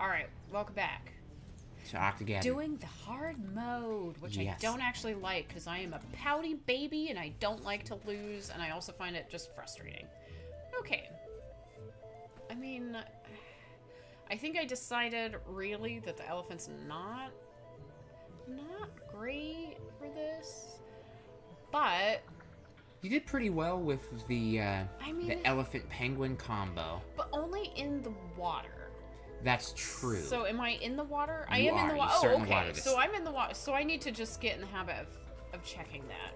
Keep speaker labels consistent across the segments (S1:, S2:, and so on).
S1: Alright, welcome back.
S2: To Octogeddon.
S1: Doing the hard mode, which I don't actually like, because I am a pouty baby, and I don't like to lose, and I also find it just frustrating. Okay. I mean, I think I decided, really, that the elephant's not great for this, but...
S2: You did pretty well with the elephant-penguin combo.
S1: But only in the water.
S2: That's true.
S1: So am I in the water? I
S2: am
S1: in the water.
S2: Oh,
S1: okay. Water so I'm in the water. So I need to just get in the habit of checking that.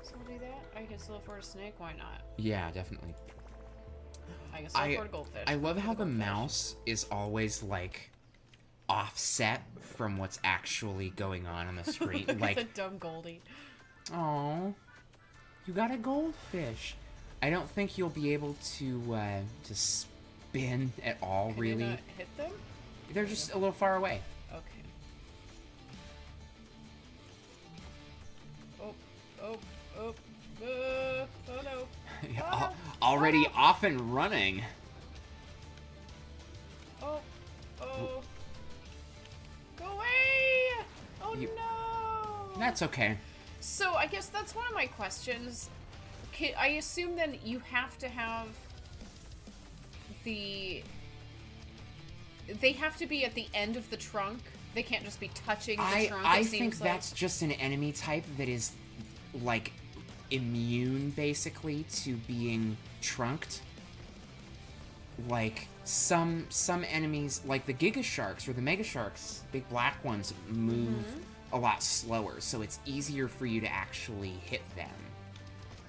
S1: So I'll do that. I can still afford a snake. Why not?
S2: Yeah, definitely.
S1: I can still afford a goldfish.
S2: I love how the mouse is always, like, offset from what's actually going on the screen. Like
S1: a dumb Goldie.
S2: Oh, you got a goldfish. I don't think you'll be able to spin at all,
S1: Can
S2: really.
S1: You not hit them?
S2: They're just a little far away.
S1: Okay. Oh no.
S2: Already off and running.
S1: Oh. Go away! Oh no!
S2: That's okay.
S1: So I guess that's one of my questions. I assume then you have to have they have to be at the end of the trunk. They can't just be touching the trunk.
S2: I think that's just an enemy type that is, like, immune, basically, to being trunked. Like, some enemies, like the Giga Sharks or the Mega Sharks, big black ones, move a lot slower, so it's easier for you to actually hit them.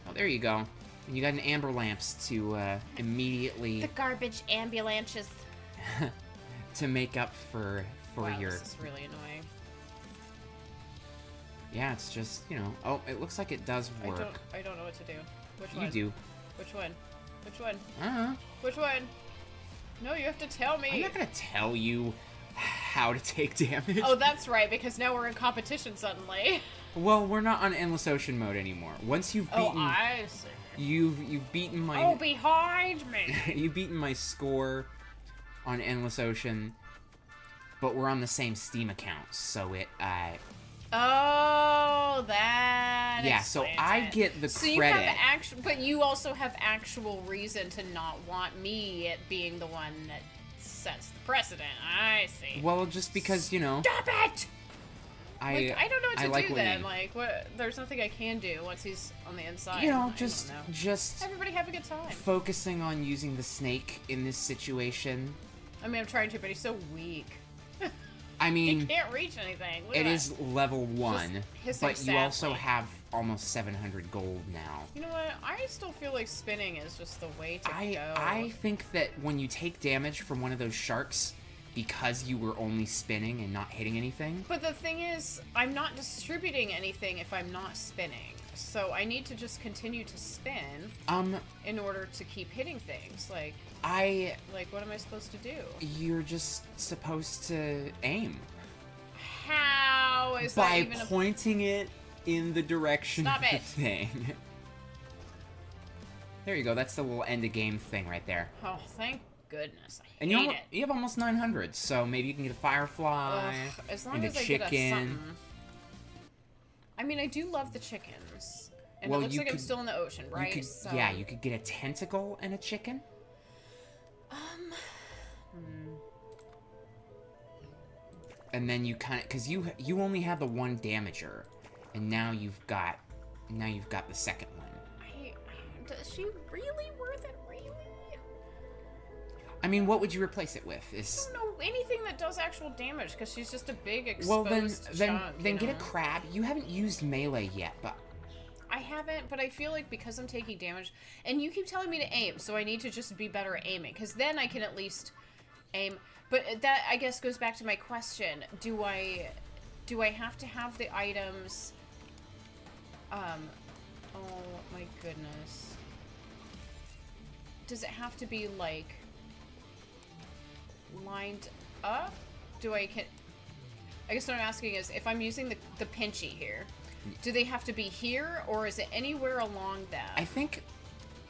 S2: Oh, there you go. You got an amber lamps to immediately...
S1: The garbage ambulances.
S2: to make up for
S1: wow,
S2: your...
S1: This is really annoying.
S2: Yeah, it's just, you know... Oh, it looks like it does work.
S1: I don't know what to do. Which one?
S2: You do.
S1: Which one? Which one?
S2: Uh-huh.
S1: Which one? No, you have to tell me.
S2: I'm not gonna tell you how to take damage.
S1: Oh, that's right, because now we're in competition suddenly.
S2: Well, we're not on Endless Ocean mode anymore. Once you've beaten...
S1: Oh, I see.
S2: You've beaten my...
S1: Oh, behind me!
S2: You've beaten my score on Endless Ocean, but we're on the same Steam account, so it,
S1: Oh, that
S2: yeah, so I get the credit.
S1: So you have but you also have actual reason to not want me being the one that sets the precedent. I see.
S2: Well, just because, you know...
S1: Stop it! I don't know what to do then.
S2: Winning.
S1: Like, what? There's nothing I can do once he's on the inside.
S2: You know, just
S1: everybody have a good time.
S2: Focusing on using the snake in this situation.
S1: I mean, I'm trying to, but he's so weak.
S2: I mean,
S1: he can't reach anything.
S2: It is level 1, but you also
S1: sadly.
S2: have almost 700 gold now.
S1: You know what? I still feel like spinning is just the way to go.
S2: I think that when you take damage from one of those sharks, because you were only spinning and not hitting anything.
S1: But the thing is, I'm not distributing anything if I'm not spinning. So I need to just continue to spin in order to keep hitting things. Like, what am I supposed to do?
S2: You're just supposed to aim.
S1: How is that even
S2: by pointing it in the direction
S1: Stop
S2: of the
S1: it.
S2: thing. There you go. That's the little end of game thing right there.
S1: Oh, thank goodness.
S2: And you have almost 900, so maybe you can get a firefly,
S1: as long
S2: and
S1: as
S2: a
S1: I
S2: chicken.
S1: get a something. I mean, I do love the chickens. And
S2: well,
S1: it looks like I'm still in the ocean, right?
S2: Yeah, you could get a tentacle and a chicken. And then you kind of, because you only have the one damager, and now you've got the second one.
S1: Is she really worth it? Really?
S2: I mean, what would you replace it with?
S1: I don't know anything that does actual damage because she's just a big exposed
S2: then
S1: chunk,
S2: get a crab. You haven't used melee yet, but
S1: I haven't. But I feel like because I'm taking damage, and you keep telling me to aim, so I need to just be better at aiming because then I can at least aim. But that I guess goes back to my question: Do I have to have the items? Oh my goodness. Does it have to be like lined up? I guess what I'm asking is if I'm using the pinchy here, do they have to be here or is it anywhere along that?
S2: I think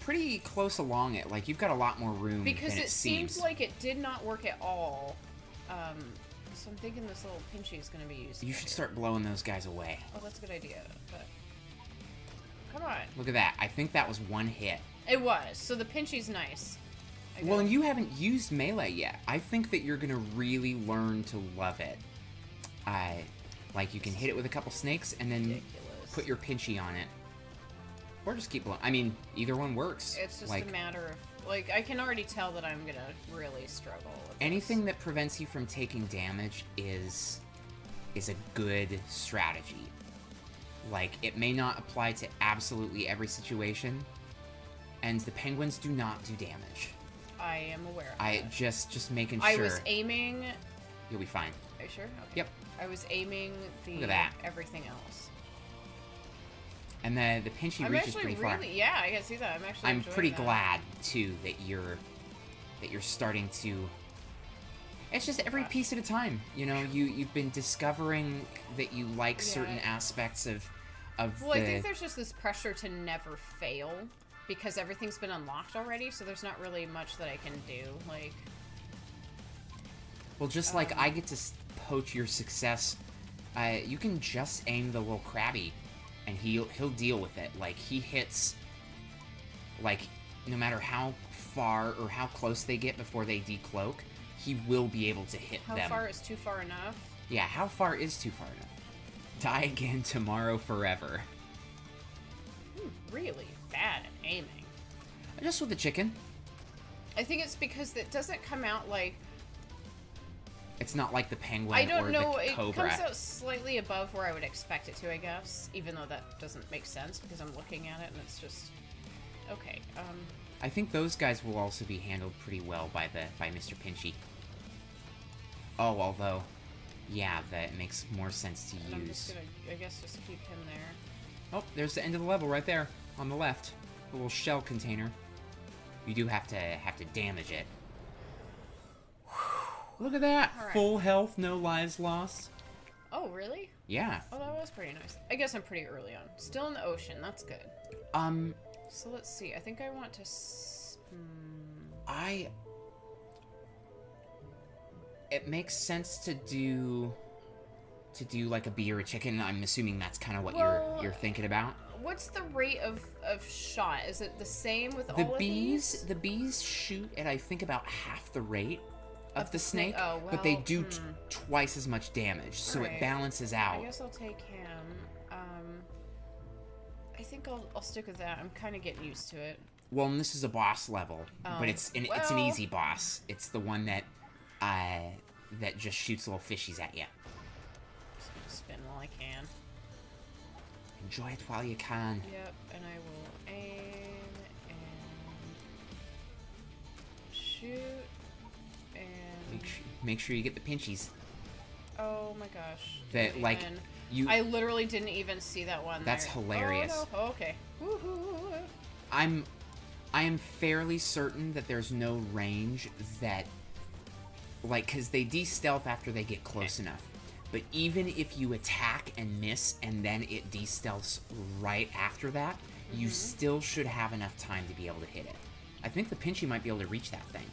S2: pretty close along it. Like you've got a lot more room
S1: because
S2: than
S1: it seems like it did not work at all So I'm thinking this little pinchy is gonna be useful.
S2: You should start blowing those guys away.
S1: Oh, that's a good idea, but... Come on.
S2: Look at that. I think that was one hit.
S1: It was. So the pinchy's nice.
S2: Well, and you haven't used melee yet. I think that you're gonna really learn to love it. Like, you can hit it with a couple snakes, and then put your pinchy on it. Or just keep blowing. I mean, either one works.
S1: It's just a matter of... Like, I can already tell that I'm gonna really struggle with
S2: anything that prevents you from taking damage is a good strategy. Like, it may not apply to absolutely every situation, and the penguins do not do damage.
S1: I am aware of that.
S2: Just making sure.
S1: I was aiming...
S2: You'll be fine.
S1: Are you sure? Okay.
S2: Yep.
S1: I was aiming the...
S2: Look at that.
S1: Everything else.
S2: And the pinchy reaches pretty far.
S1: Yeah, I can see that. I'm
S2: pretty glad too that you're starting to. It's just every piece at a time. You know, you've been discovering that you like certain aspects of.
S1: Well, I think there's just this pressure to never fail because everything's been unlocked already. So there's not really much that I can do. Like.
S2: Well, just like I get to poach your success, you can just aim the little Crabby. And he'll deal with it. Like, he hits, like, no matter how far or how close they get before they decloak, he will be able to hit them.
S1: How far is too far enough?
S2: Yeah, how far is too far enough? Die again tomorrow forever.
S1: Really bad at aiming.
S2: Just with the chicken.
S1: I think it's because it doesn't come out like...
S2: It's not like the penguin
S1: I don't
S2: or
S1: know.
S2: the cobra.
S1: It comes out slightly above where I would expect it to, I guess. Even though that doesn't make sense because I'm looking at it and it's just... Okay,
S2: I think those guys will also be handled pretty well by Mr. Pinchy. Oh, although... Yeah, that makes more sense to use.
S1: I'm just gonna, I guess, just keep him there.
S2: Oh, there's the end of the level right there, on the left. The little shell container. You do have to damage it. Look at that!
S1: Right.
S2: Full health, no lives lost.
S1: Oh, really?
S2: Yeah.
S1: Oh, that was pretty nice. I guess I'm pretty early on. Still in the ocean, that's good. So let's see, I think I want to...
S2: It makes sense to do like a bee or a chicken. I'm assuming that's kind of what you're thinking about.
S1: What's the rate of shot? Is it the same with all of these?
S2: The bees shoot at, I think, about half the rate of the snake,
S1: oh, well,
S2: but they do twice as much damage, so it balances out.
S1: I guess I'll take him. I think I'll stick with that. I'm kind of getting used to it.
S2: Well, and this is a boss level, but it's an easy boss. It's the one that just shoots little fishies at you.
S1: Just gonna spin while I can.
S2: Enjoy it while you can.
S1: Yep, and I will aim and shoot and
S2: make sure you get the pinchies.
S1: Oh my gosh!
S2: That like you.
S1: I literally didn't even see that one.
S2: That's hilarious.
S1: Oh, no. Oh, okay. Woo-hoo.
S2: I am fairly certain that there's no range that, like, because they de-stealth after they get close enough. But even if you attack and miss, and then it de-stealths right after that, you still should have enough time to be able to hit it. I think the Pinchy might be able to reach that thing.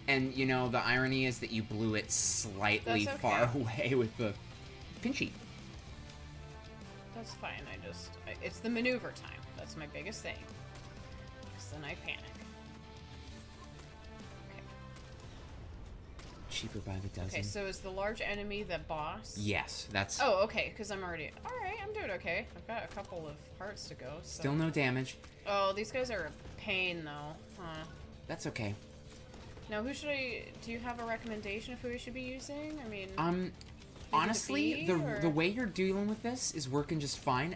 S2: And, you know, the irony is that you blew it slightly far away with the Pinchy.
S1: That's fine, it's the maneuver time. That's my biggest thing. Because then I panic. Okay.
S2: Cheaper by the dozen.
S1: Okay, so is the large enemy the boss?
S2: Yes, that's...
S1: Oh, okay, because I'm already... Alright, I'm doing okay. I've got a couple of hearts to go, so...
S2: Still no damage.
S1: Oh, these guys are a pain, though. Huh.
S2: That's okay.
S1: Now, who should I... Do you have a recommendation of who we should be using? I mean...
S2: Honestly, the way you're dealing with this is working just fine.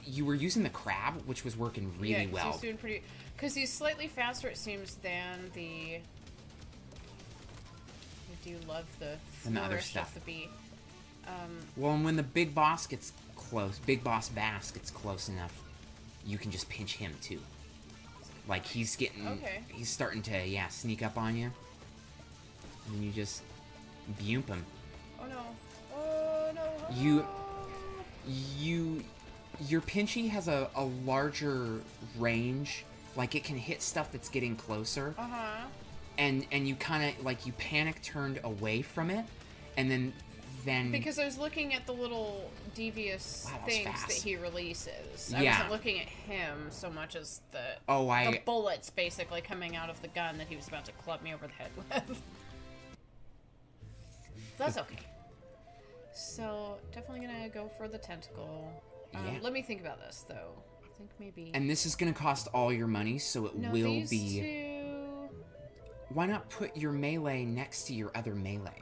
S2: You were using the crab, which was working really well.
S1: Yeah, he's doing pretty... Because he's slightly faster, it seems, than the... I do love the
S2: other stuff.
S1: Of the bee.
S2: Well, and when the big boss gets close, Big Boss Bass gets close enough, you can just pinch him, too. Like, he's getting...
S1: Okay.
S2: He's starting to, sneak up on you. And then you just... Bump him.
S1: Oh, no. Oh, no.
S2: Your Pinchy has a larger range. Like, it can hit stuff that's getting closer.
S1: Uh-huh.
S2: and you kind of like you panic turned away from it, and then
S1: because I was looking at the little devious things that he releases. I wasn't looking at him so much as the bullets basically coming out of the gun that he was about to club me over the head with. That's okay. So definitely gonna go for the tentacle. Let me think about this though. I think maybe.
S2: And this is gonna cost all your money, so it will
S1: these
S2: be.
S1: Two...
S2: Why not put your melee next to your other melee?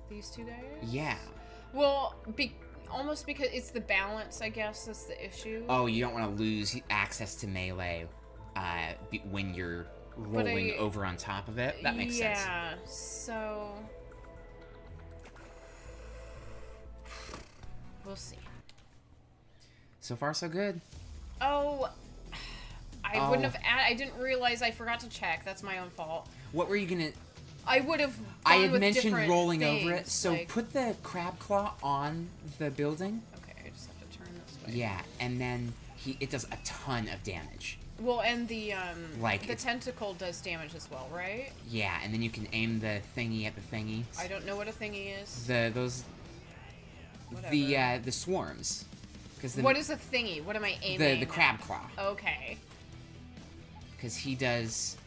S1: These two guys?
S2: Yeah.
S1: Well, almost because it's the balance, I guess, that's the issue.
S2: Oh, you don't want to lose access to melee when you're rolling over on top of it? That makes sense.
S1: Yeah, so... We'll see.
S2: So far, so good.
S1: Oh... I wouldn't have... I didn't realize I forgot to check. That's my own fault.
S2: What were you gonna...
S1: I would have.
S2: I had mentioned rolling
S1: things,
S2: over it, so
S1: like...
S2: put the crab claw on the building.
S1: Okay, I just have to turn this way.
S2: Yeah, and then it does a ton of damage.
S1: Well, and the tentacle does damage as well, right?
S2: Yeah, and then you can aim the thingy at the thingy.
S1: I don't know what a thingy is.
S2: The swarms.
S1: What is a thingy? What am I aiming?
S2: The crab claw.
S1: Okay.
S2: Because he does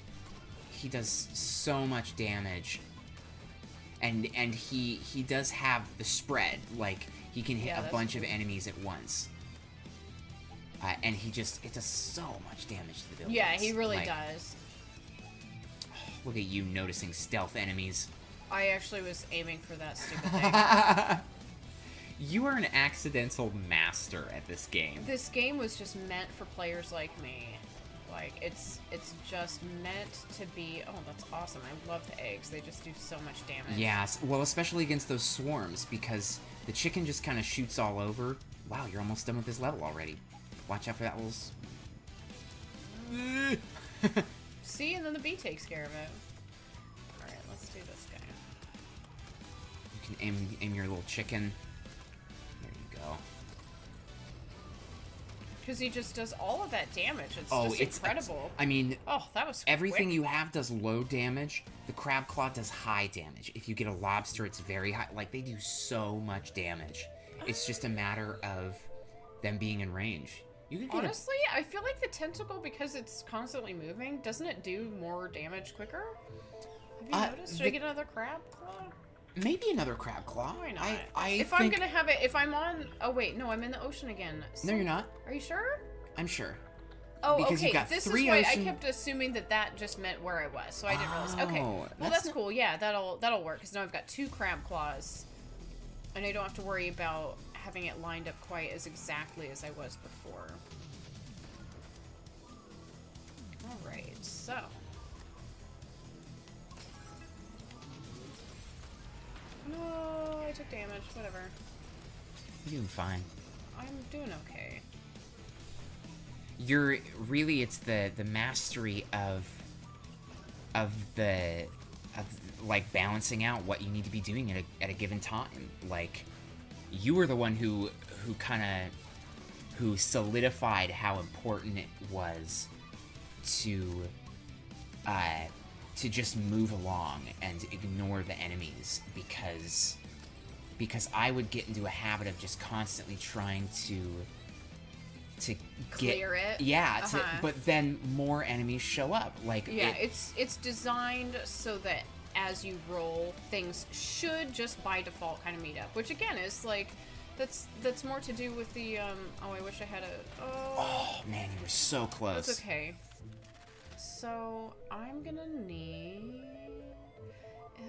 S2: so much damage, and he does have the spread, like he can hit a bunch of enemies at once, and it does so much damage to the buildings.
S1: Yeah, he really does.
S2: Look at you noticing stealth enemies.
S1: I actually was aiming for that stupid thing.
S2: You are an accidental master at this game.
S1: This game was just meant for players like me. Like, it's just meant to be... Oh, that's awesome. I love the eggs. They just do so much damage.
S2: Yeah, well, especially against those swarms, because the chicken just kind of shoots all over. Wow, you're almost done with this level already. Watch out for that little...
S1: See, and then the bee takes care of it. Alright, let's do this guy.
S2: You can aim your little chicken. There you go.
S1: Because he just does all of that damage. It's incredible.
S2: I mean,
S1: that was
S2: everything
S1: quick.
S2: you have does low damage. The crab claw does high damage. If you get a lobster, it's very high. Like, they do so much damage. It's just a matter of them being in range. You can
S1: Honestly, I feel like the tentacle, because it's constantly moving, doesn't it do more damage quicker? Have you noticed? Should I get another crab claw?
S2: Maybe another crab claw.
S1: Why not? I'm gonna have it, if I'm on... Oh, wait, no, I'm in the ocean again. So,
S2: no, you're not.
S1: Are you sure?
S2: I'm sure.
S1: Oh,
S2: because
S1: okay.
S2: You've got
S1: this
S2: three
S1: is why
S2: ocean...
S1: I kept assuming that just meant where I was, so I didn't realize. Okay, well, that's cool. Yeah, that'll work, because now I've got 2 crab claws, and I don't have to worry about having it lined up quite as exactly as I was before. Alright, so... No, I took damage. Whatever.
S2: You're doing fine.
S1: I'm doing okay.
S2: It's the mastery of like balancing out what you need to be doing at a given time. Like, you were the one who solidified how important it was to just move along and ignore the enemies, because I would get into a habit of just constantly trying to
S1: clear it.
S2: Yeah, but then more enemies show up. Like,
S1: yeah, it's designed so that as you roll, things should just by default kind of meet up. Which again is like, that's more to do with the oh, I wish I had a...
S2: Oh man, you were so close.
S1: That's okay. So I'm gonna need... I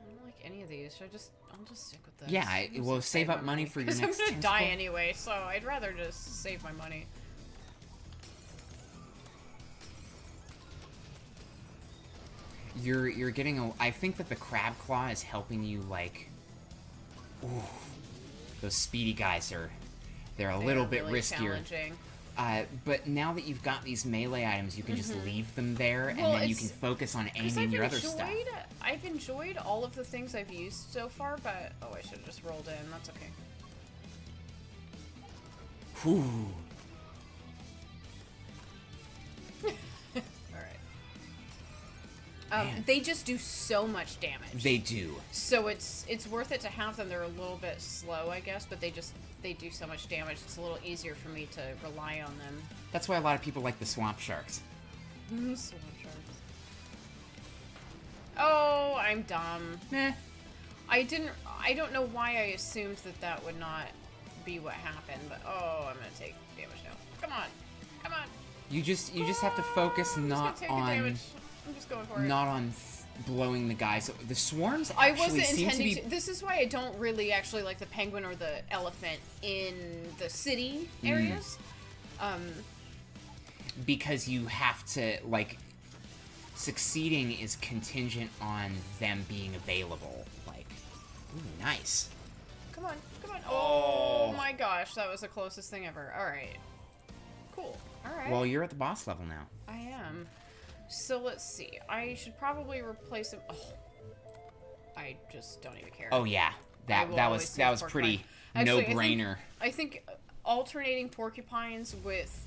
S1: don't like any of these. I'll just stick with this.
S2: Yeah, we'll save up money for your next
S1: I'm gonna die anyway, so I'd rather just save my money.
S2: You're getting I think that the crab claw is helping you, like... Ooh, those speedy guys they're a little bit
S1: really
S2: riskier.
S1: Challenging.
S2: But now that you've got these melee items, you can just leave them there, and then you can focus on aiming your other stuff.
S1: I've enjoyed all of the things I've used so far, but... Oh, I should have just rolled in. That's okay.
S2: Whew.
S1: Alright. They just do so much damage.
S2: They do.
S1: So it's worth it to have them. They're a little bit slow, I guess, but they do so much damage. It's a little easier for me to rely on them.
S2: That's why a lot of people like the swamp sharks.
S1: Swamp sharks. Oh, I'm dumb.
S2: Eh.
S1: I don't know why I assumed that would not be what happened, but oh, I'm gonna take damage now. Come on. Come on.
S2: You just have to focus not on
S1: I'm just going for it.
S2: Not on blowing the guys. The swarms
S1: I
S2: actually
S1: wasn't
S2: seem
S1: intending
S2: to be.
S1: This is why I don't really actually like the penguin or the elephant in the city areas.
S2: Because you have to, like, succeeding is contingent on them being available. Like, ooh, nice.
S1: Come on, come on. Oh my gosh, that was the closest thing ever. All right. Cool. All right.
S2: Well, you're at the boss level now.
S1: I am. So let's see. I should probably replace him. Oh, I just don't even care.
S2: Oh yeah, that was pretty
S1: Actually,
S2: no-brainer.
S1: I think alternating porcupines with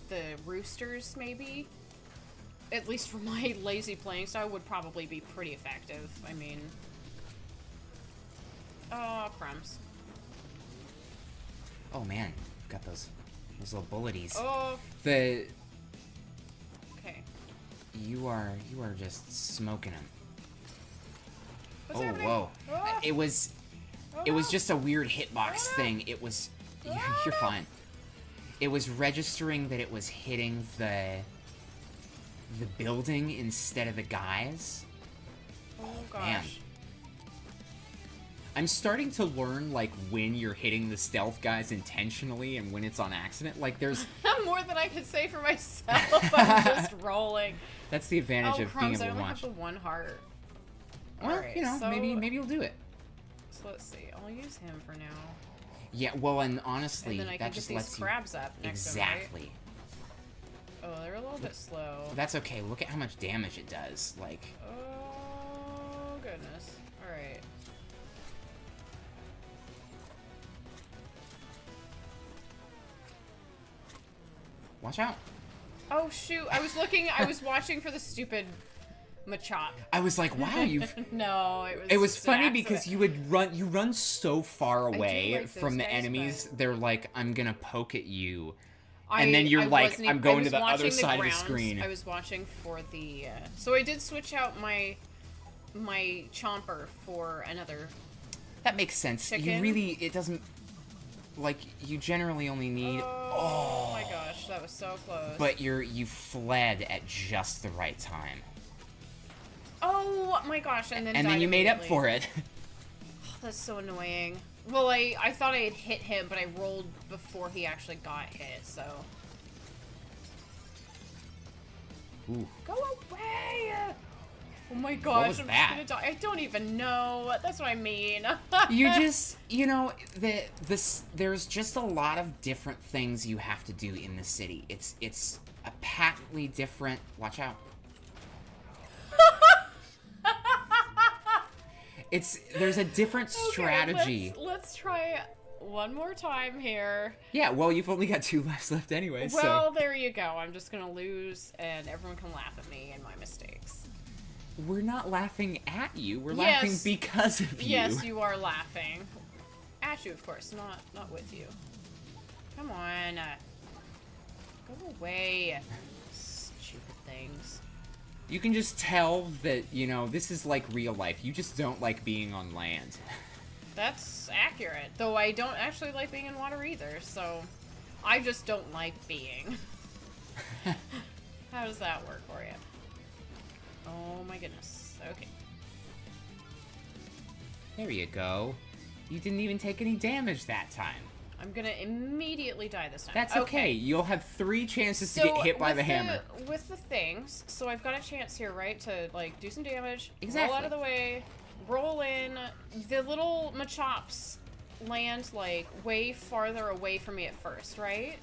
S1: the roosters, maybe, at least for my lazy playing style, would probably be pretty effective. I mean, oh crumbs.
S2: Oh man, you've got those little bulleties.
S1: Oh.
S2: The
S1: Okay.
S2: You are just smoking them.
S1: What's
S2: oh
S1: happening?
S2: whoa!
S1: Oh.
S2: It was just a weird hitbox thing. It was you're fine. It was registering that it was hitting the building instead of the guys.
S1: Oh gosh.
S2: Man. I'm starting to learn, like, when you're hitting the stealth guys intentionally and when it's on accident. Like, there's...
S1: More than I could say for myself. I'm just rolling.
S2: That's the advantage of being able to
S1: I only
S2: watch.
S1: have the one heart.
S2: Well,
S1: Alright,
S2: you know,
S1: so,
S2: maybe you'll do it.
S1: So let's see. I'll use him for now.
S2: Yeah, well, and honestly,
S1: and then I
S2: that
S1: can
S2: just
S1: get
S2: lets
S1: these
S2: you...
S1: crabs up next
S2: exactly.
S1: to him, right? Oh, they're a little bit slow.
S2: That's okay. Look at how much damage it does. Like...
S1: Oh, goodness. Alright.
S2: Watch out.
S1: Oh, shoot. I was watching for the stupid Machop.
S2: I was like, wow, you've...
S1: No,
S2: it was
S1: just
S2: funny
S1: an
S2: because
S1: accident.
S2: you run so far away
S1: like
S2: from
S1: those
S2: the
S1: guys,
S2: enemies.
S1: but-
S2: They're like, I'm gonna poke at you. And then you're like, I'm going to the other side of the screen.
S1: I was watching for the... so I did switch out my chomper for another...
S2: That makes sense.
S1: chicken.
S2: You really... It doesn't... Like, you generally only need...
S1: Oh my gosh, that was so close.
S2: But you fled at just the right time.
S1: Oh my gosh, and then
S2: you made up
S1: immediately.
S2: for it.
S1: Oh, that's so annoying. Well, I thought I had hit him, but I rolled before he actually got hit, so...
S2: Ooh.
S1: Go away! Oh my gosh,
S2: What was
S1: I'm
S2: that?
S1: just gonna die. I don't even know. That's what I mean.
S2: You just, you know, there's just a lot of different things you have to do in the city. It's a patently different... Watch out. There's a different strategy.
S1: Okay, let's try one more time here.
S2: Yeah, well, you've only got 2 lives left anyway,
S1: Well, there you go. I'm just gonna lose, and everyone can laugh at me and my mistakes.
S2: We're not laughing at you. We're
S1: Yes.
S2: laughing because of you.
S1: Yes, you are laughing. At you, of course, not with you. Come on. Go away. Stupid things.
S2: You can just tell that, you know, this is like real life. You just don't like being on land.
S1: That's accurate. Though I don't actually like being in water either, so... I just don't like being. How does that work for you? Oh my goodness. Okay.
S2: There you go. You didn't even take any damage that time.
S1: I'm gonna immediately die this time.
S2: That's okay. You'll have 3 chances to get hit by the hammer.
S1: With the things, so I've got a chance here, right, to, like, do some damage,
S2: Exactly.
S1: roll out of the way, roll in. The little Machops land, like, way farther away from me at first, right?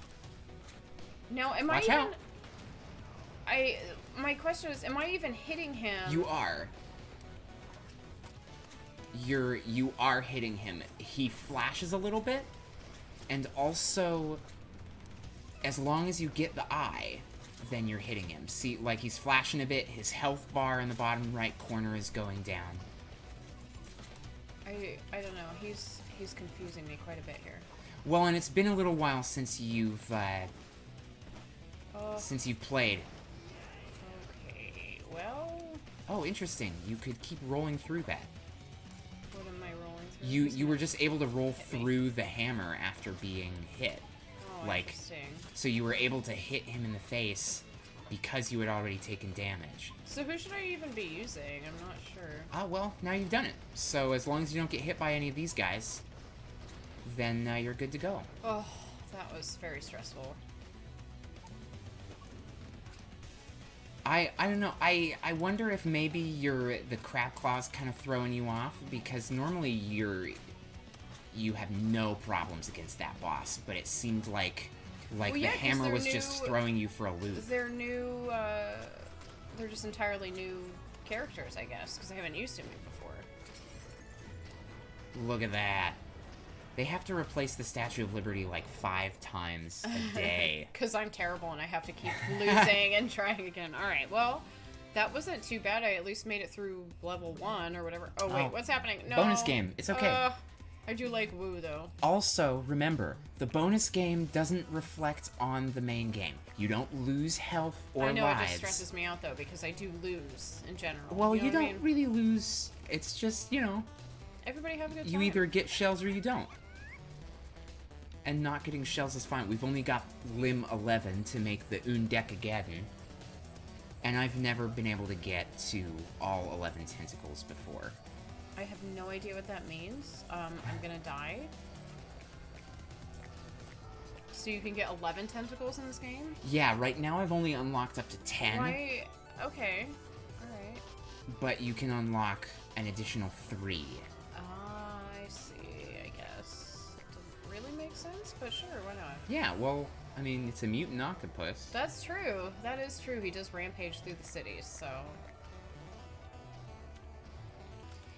S1: Now, am
S2: Watch
S1: I even...
S2: out.
S1: My question is, am I even hitting him?
S2: You are. You are hitting him. He flashes a little bit, and also, as long as you get the eye, then you're hitting him. See, like, he's flashing a bit. His health bar in the bottom right corner is going down.
S1: I don't know. He's confusing me quite a bit here.
S2: Well, and it's been a little while since you've played.
S1: Okay, well...
S2: Oh, interesting. You could keep rolling through that.
S1: What am I rolling through?
S2: You were just able to roll through the hammer after being hit.
S1: Oh,
S2: like,
S1: interesting.
S2: so you were able to hit him in the face because you had already taken damage.
S1: So who should I even be using? I'm not sure.
S2: Ah, well, now you've done it. So as long as you don't get hit by any of these guys, then you're good to go.
S1: Oh, that was very stressful.
S2: I don't know. I wonder if maybe the crab claw's kind of throwing you off, because normally you have no problems against that boss, but it seemed like the hammer was just throwing you for a loop.
S1: They're new, they're just entirely new characters, I guess, because I haven't used him before.
S2: Look at that. They have to replace the Statue of Liberty like 5 times a day.
S1: Because I'm terrible and I have to keep losing and trying again. Alright, well, that wasn't too bad. I at least made it through level 1 or whatever. Oh, wait, what's happening? No.
S2: Bonus game. It's okay.
S1: I do like Woo, though.
S2: Also, remember, the bonus game doesn't reflect on the main game. You don't lose health or lives.
S1: I know, it just stresses me out, though, because I do lose in general.
S2: Well, you don't really lose. It's just,
S1: everybody have a good time.
S2: You either get shells or you don't. And not getting shells is fine. We've only got Limb 11 to make the Octogeddon. And I've never been able to get to all 11 tentacles before.
S1: I have no idea what that means. I'm gonna die. So you can get 11 tentacles in this game?
S2: Yeah, right now I've only unlocked up to 10.
S1: Why? Okay. Alright.
S2: But you can unlock an additional 3.
S1: I see, I guess. Doesn't really make sense, but sure, why not?
S2: Yeah, well, I mean, it's a mutant octopus.
S1: That's true. That is true. He does rampage through the cities, so...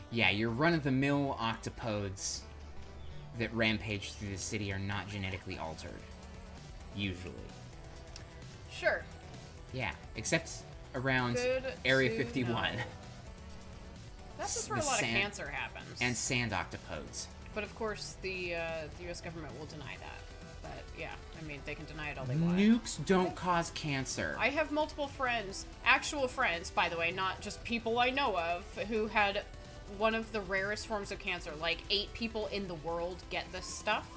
S2: Yeah, your run-of-the-mill octopodes that rampage through the city are not genetically altered. Usually.
S1: Sure.
S2: Yeah, except around
S1: Good
S2: Area
S1: to
S2: 51.
S1: know. That's just where a lot of cancer happens.
S2: And sand octopodes.
S1: But of course, the U.S. government will deny that. But yeah, I mean, they can deny it all they want.
S2: Nukes don't cause cancer.
S1: I have multiple friends, actual friends, by the way, not just people I know of, who had one of the rarest forms of cancer. Like 8 people in the world get this stuff.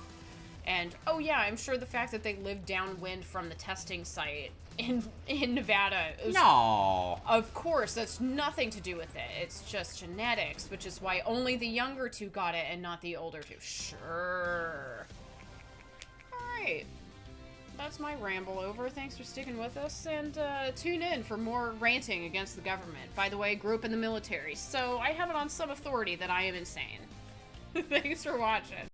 S1: And, oh yeah, I'm sure the fact that they lived downwind from the testing site in Nevada is...
S2: No!
S1: Of course, that's nothing to do with it. It's just genetics, which is why only the younger 2 got it and not the older 2. Sure. Alright. That's my ramble over. Thanks for sticking with us, and tune in for more ranting against the government. By the way, grew up in the military, so I have it on some authority that I am insane. Thanks for watching.